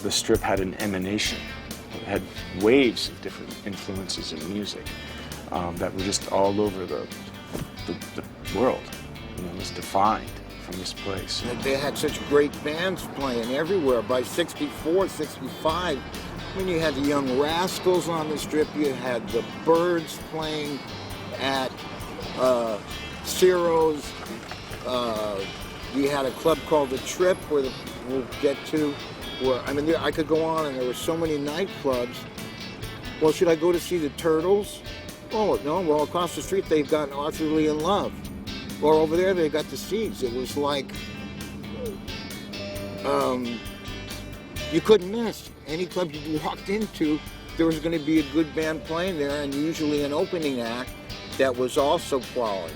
the Strip had an emanation. It had waves of different influences in music that were just all over the world. You know, it was defined from this place. And they had such great bands playing everywhere. By 64, 65, when you had the Young Rascals on the Strip, you had the Byrds playing at Ciro's. You had a club called The Trip, where we'll get to. Where, I mean, I could go on, and there were so many nightclubs. Well, should I go to see the Turtles? Oh, no, well, across the street, they've got Awfully in Love. Or over there, they got the Seeds. It was like, you couldn't miss. Any club you walked into, there was going to be a good band playing there, and usually an opening act that was also quality.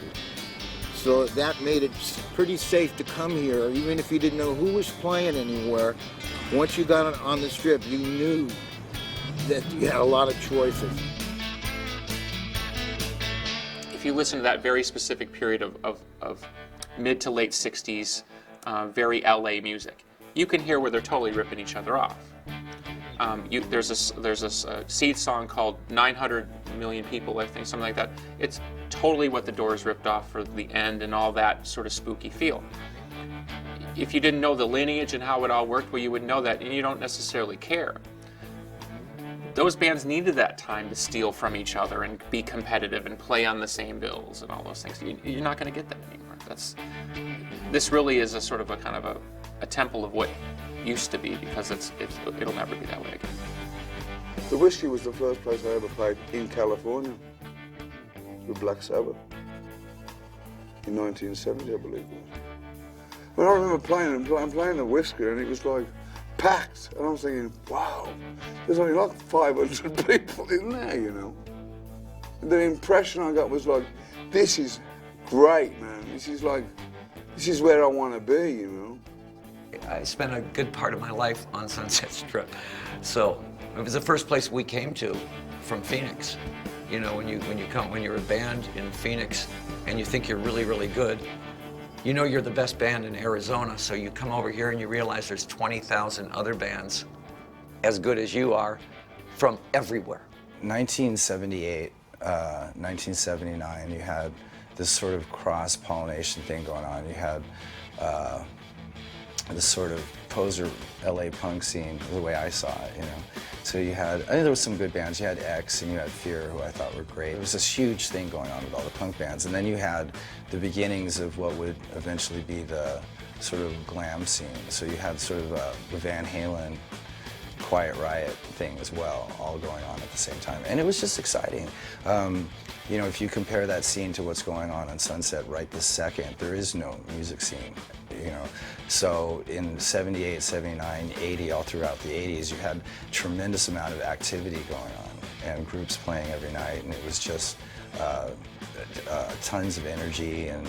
So that made it pretty safe to come here, even if you didn't know who was playing anywhere. Once you got on the Strip, you knew that you had a lot of choices. If you listen to that very specific period of mid to late 60s, very LA music, you can hear where they're totally ripping each other off. There's a Seed song called 900 Million People, I think, something like that. It's totally what the Doors ripped off for the end and all that sort of spooky feel. If you didn't know the lineage and how it all worked, well, you would know that, and you don't necessarily care. Those bands needed that time to steal from each other and be competitive and play on the same bills and all those things. You're not going to get that anymore. This really is a sort of a kind of a temple of what used to be, because it'll never be that way again. The Whiskey was the first place I ever played in California with Black Sabbath in 1970, I believe it was. Well, I remember playing the Whiskey, and it was like packed, and I was thinking, wow, there's only like 500 people in there, you know. And the impression I got was like, this is great, man. This is where I want to be, you know. I spent a good part of my life on Sunset Strip, so it was the first place we came to from Phoenix. You know, when you're a band in Phoenix and you think you're really, really good, you know you're the best band in Arizona, so you come over here and you realize there's 20,000 other bands as good as you are from everywhere. 1978, 1979, you had this sort of cross-pollination thing going on. You had this sort of poser LA punk scene, the way I saw it, you know. So you had, I think there was some good bands. You had X and you had Fear, who I thought were great. It was this huge thing going on with all the punk bands. And then you had the beginnings of what would eventually be the sort of glam scene. So you had sort of a Van Halen, Quiet Riot thing as well, all going on at the same time. And it was just exciting. You know, if you compare that scene to what's going on Sunset right this second, there is no music scene, you know. So in 78, 79, 80, all throughout the 80s, you had a tremendous amount of activity going on and groups playing every night, and it was just tons of energy and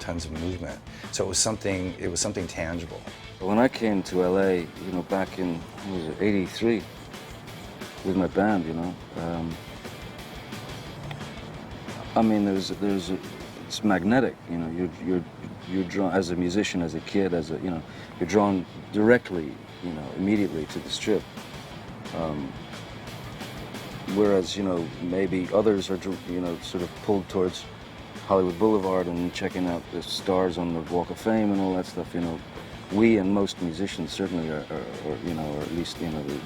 tons of movement. So it was something tangible. When I came to LA, you know, back in, what was it, 83, with my band, you know, I mean, it's magnetic, you know, you're drawn, as a musician, as a kid, you know, you're drawn directly, you know, immediately to the Strip. Whereas, you know, maybe others are, you know, sort of pulled towards Hollywood Boulevard and checking out the stars on the Walk of Fame and all that stuff, you know. We and most musicians certainly are you know, or at least, you know, the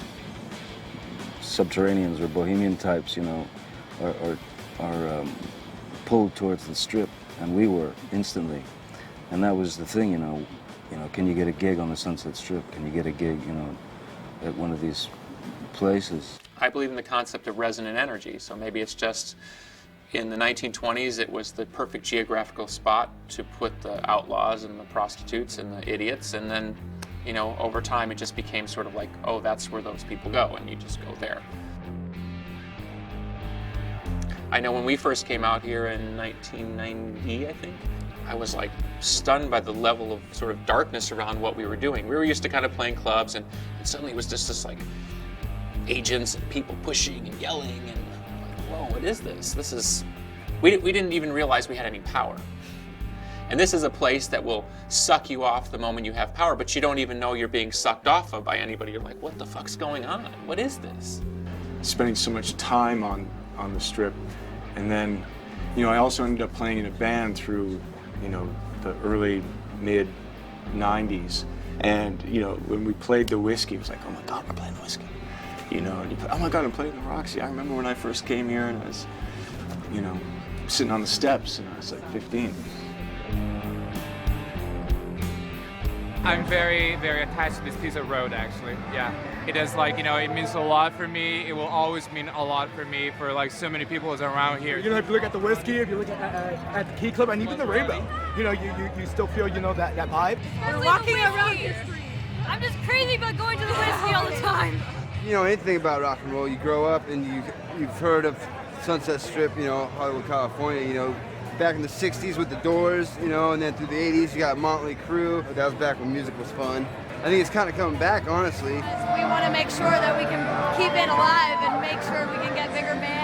subterraneans or bohemian types, you know, are pulled towards the Strip, and we were instantly. And that was the thing, you know, can you get a gig on the Sunset Strip? Can you get a gig, you know, at one of these places? I believe in the concept of resonant energy, so maybe it's just in the 1920s it was the perfect geographical spot to put the outlaws and the prostitutes and the idiots, and then, you know, over time it just became sort of like, oh, that's where those people go, and you just go there. I know when we first came out here in 1990, I think, I was like stunned by the level of sort of darkness around what we were doing. We were used to kind of playing clubs, and suddenly it was just this like agents and people pushing and yelling, and like, whoa, what is this? This is, we didn't even realize we had any power. And this is a place that will suck you off the moment you have power, but you don't even know you're being sucked off of by anybody. You're like, what the fuck's going on? What is this? Spending so much time on the Strip, and then, you know, I also ended up playing in a band through, you know, the early, mid 90s. And, you know, when we played the Whiskey, it was like, oh my God, we're playing the Whiskey. You know, and you play, oh my God, I'm playing the Roxy. I remember when I first came here and I was, you know, sitting on the steps and I was like 15. I'm very, very attached to this piece of road, actually. Yeah, it is like, you know, it means a lot for me. It will always mean a lot for me, for like so many people who's around here. You know, if you look at the Whiskey, if you look at the Key Club, and even the Rainbow, you know, you still feel, you know, that vibe. We're walking around history. I'm just crazy about going to the Whiskey all the time. You know anything about rock and roll, you grow up and you've heard of Sunset Strip, you know, Hollywood, California, you know, back in the 60s with the Doors, you know, and then through the 80s you got Motley Crue. That was back when music was fun. I think it's kind of coming back, honestly. We want to make sure that we can keep it alive and make sure we can get bigger bands.